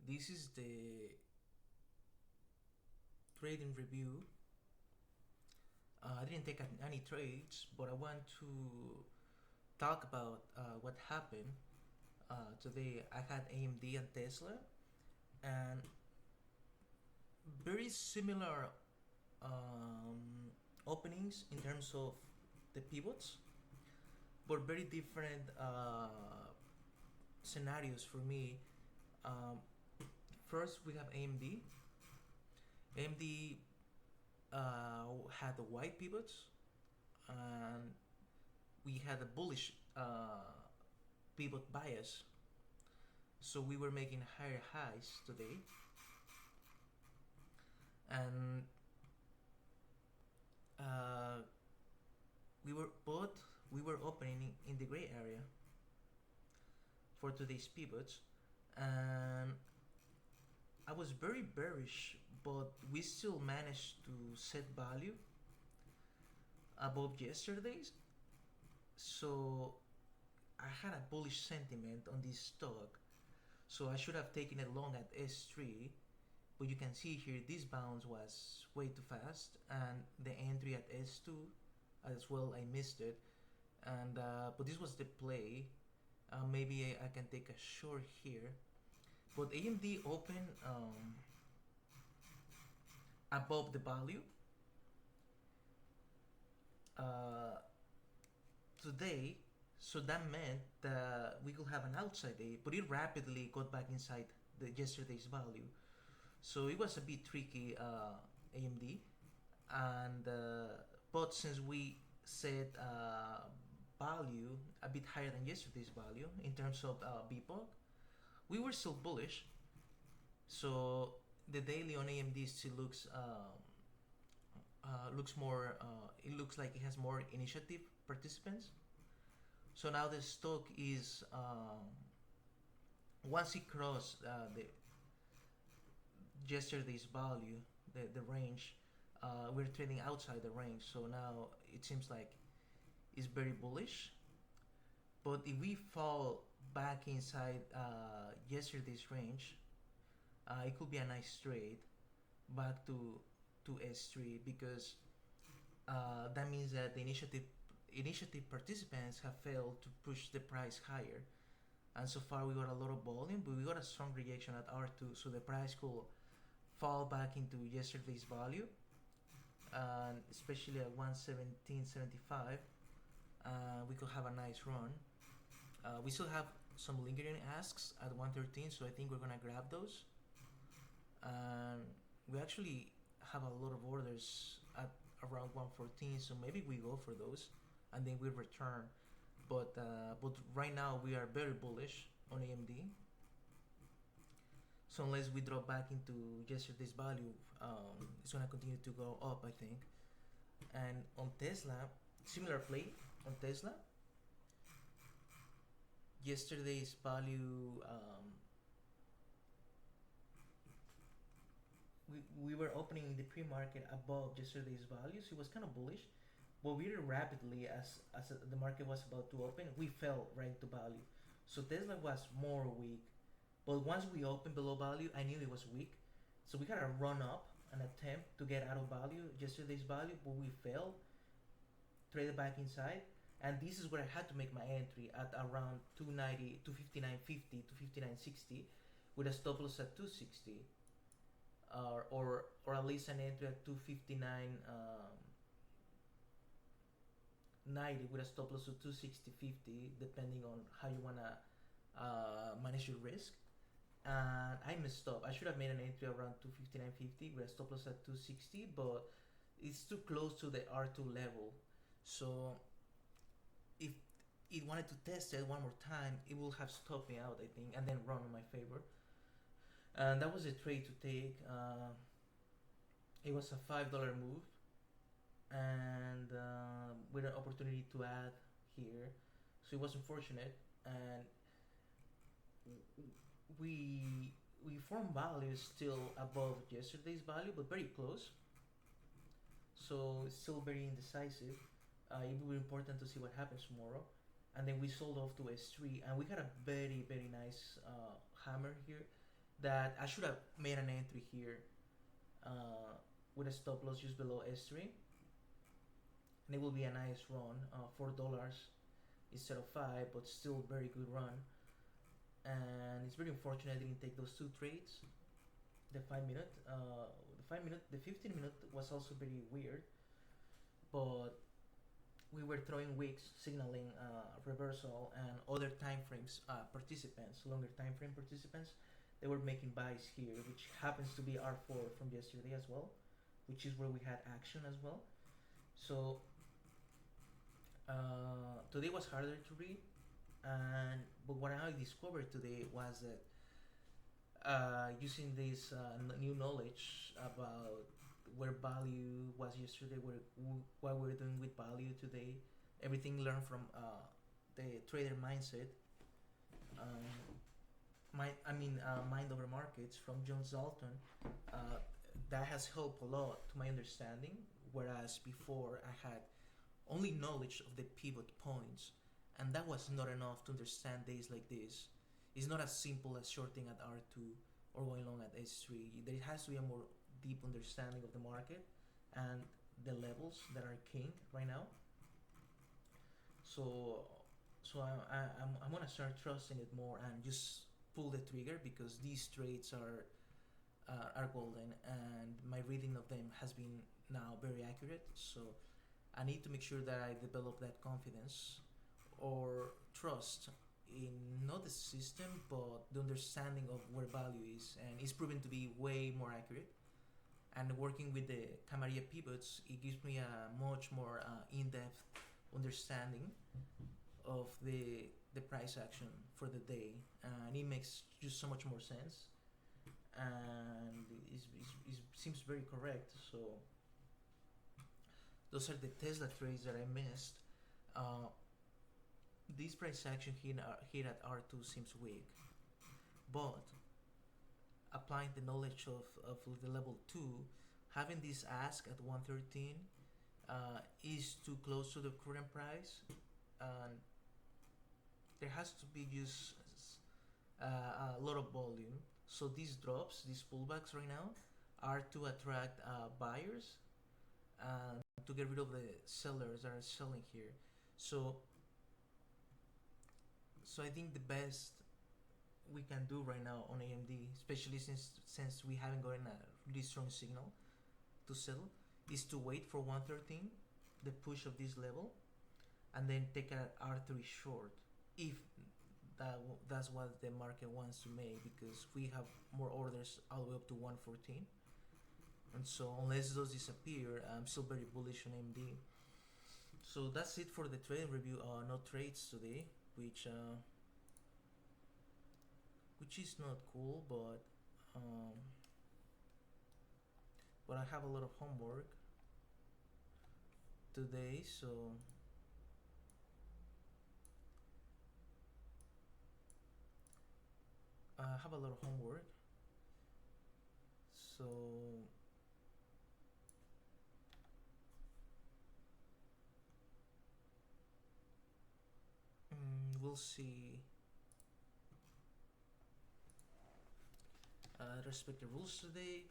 This is the trading review. I didn't take any trades, but I want to talk about what happened today. I had AMD and Tesla, and very similar openings in terms of the pivots, but very different scenarios for me. Um, First, we have AMD. AMD had the white pivots, and we had a bullish pivot bias. So we were making higher highs today, and uh, we were opening in the gray area for today's pivots, and I was very bearish, but we still managed to set value above yesterday's. So I had a bullish sentiment on this stock, so I should have taken it long at S3. But you can see here this bounce was way too fast, and the entry at S2 as well, I missed it. And but this was the play. Maybe I can take a short here. But AMD opened above the value uh, today, so that meant that we could have an outside day, but it rapidly got back inside the yesterday's value. So it was a bit tricky, AMD, and but since we set value a bit higher than yesterday's value in terms of BPOC, we were still bullish. So the daily on AMD still looks more. It looks like it has more initiative participants. So now the stock is once it crossed the yesterday's value, the range, we're trading outside the range. So now it seems like it's very bullish. But if we fall back inside yesterday's range, it could be a nice trade back to S3, because that means that the initiative participants have failed to push the price higher. And so far we got a lot of volume, but we got a strong rejection at R2, so the price could fall back into yesterday's value, and especially at 117.75, we could have a nice run. We still have some lingering asks at 113, so I think we're gonna grab those. And we actually have a lot of orders at around 114, so maybe we go for those, and then we return. But right now we are very bullish on AMD. So unless we drop back into yesterday's value, it's gonna continue to go up, I think. And on Tesla, similar play on Tesla. Yesterday's value, we were opening in the pre-market above yesterday's values. It was kind of bullish, but very rapidly as the market was about to open, we fell right to value. So Tesla was more weak, but once we opened below value, I knew it was weak. So we gotta run up an attempt to get out of value, yesterday's value, but we fell, traded back inside, and this is where I had to make my entry at around 290, 259.50 to 59.60, with a stop loss at 260, or at least an entry at 259. 90 with a stop loss of 260.50, depending on how you want to manage your risk. And I messed up. I should have made an entry around 259.50 with a stop loss at 260, but it's too close to the R2 level. So if it wanted to test it one more time, it will have stopped me out, I think, and then run in my favor. And that was a trade to take. It was a $5 move, and with an opportunity to add here, so it was unfortunate. And we formed values still above yesterday's value, but very close. So it's still very indecisive. It will be important to see what happens tomorrow. And then we sold off to S3, and we got a very nice hammer here that I should have made an entry here with a stop loss just below S3, and it will be a nice run, $4 instead of five, but still very good run. And it's very unfortunate I didn't take those two trades. The 5 minute, the 15 minute was also very weird, but we were throwing wicks signaling reversal, and other time frames participants, longer time frame participants, they were making buys here, which happens to be R4 from yesterday as well, which is where we had action as well. So today was harder to read, and but what I discovered today was that using this new knowledge about where value was yesterday, what we're doing with value today, everything learned from the trader mindset, um, mind over markets from John Zalton. Uh, that has helped a lot to my understanding. Whereas before I had only knowledge of the pivot points, and that was not enough to understand days like this. It's not as simple as shorting at R2 or going long at S3. There has to be a more deep understanding of the market and the levels that are king right now. So, I'm gonna start trusting it more and just pull the trigger, because these trades are golden, and my reading of them has been now very accurate. So I need to make sure that I develop that confidence or trust in not the system but the understanding of where value is, and it's proven to be way more accurate. And working with the Camarilla pivots, it gives me a much more in-depth understanding of the price action for the day, and it makes just so much more sense, and it seems very correct. So those are the Tesla trades that I missed. Uh, this price action here at R2 seems weak, but applying the knowledge of the level 2, having this ask at 113 is too close to the current price, and there has to be just a lot of volume. So these drops, these pullbacks right now, are to attract buyers and to get rid of the sellers that are selling here. So, so I think the best we can do right now on AMD, especially since we haven't gotten a really strong signal to sell, is to wait for 113, the push of this level, and then take a R3 short if that's what the market wants to make, because we have more orders all the way up to 114. And so unless those disappear, I'm still very bullish on AMD. So that's it for the trading review. No trades today, which is not cool, um, but I have a lot of homework today, so I have a lot of homework. So we'll see. Respect the rules today.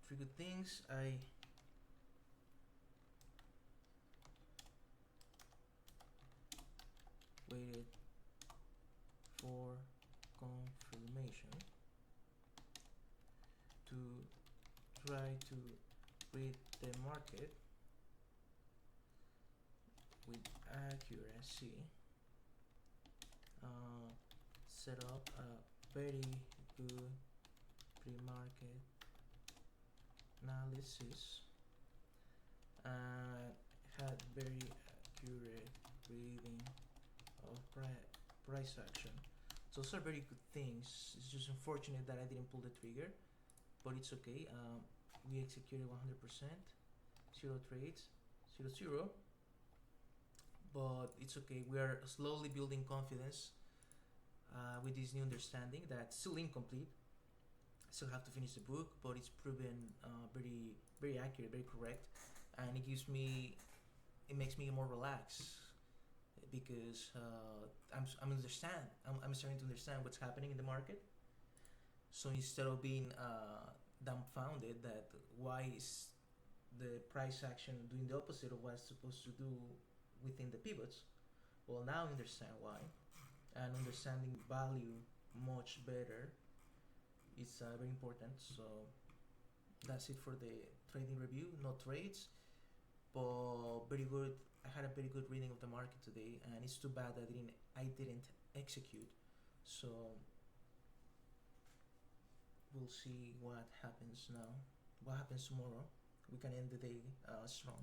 Three good things. I waited for confirmation to try to read the market with accuracy. Set up a very good pre-market analysis, had very accurate reading of price action. So those are very good things. It's just unfortunate that I didn't pull the trigger, but it's okay. We executed 100%, 0 trades, 0-0, but it's okay. We are slowly building confidence with this new understanding that's still incomplete. Still have to finish the book, but it's proven very, very accurate, very correct, and it makes me more relaxed, because I'm starting to understand what's happening in the market, So instead of being dumbfounded that why is the price action doing the opposite of what it's supposed to do within the pivots, well, now I understand why, and understanding value much better is very important. So that's it for the trading review. No trades, but very good. I had a very good reading of the market today, and it's too bad I didn't execute. So we'll see what happens now. What happens tomorrow? We can end the day strong.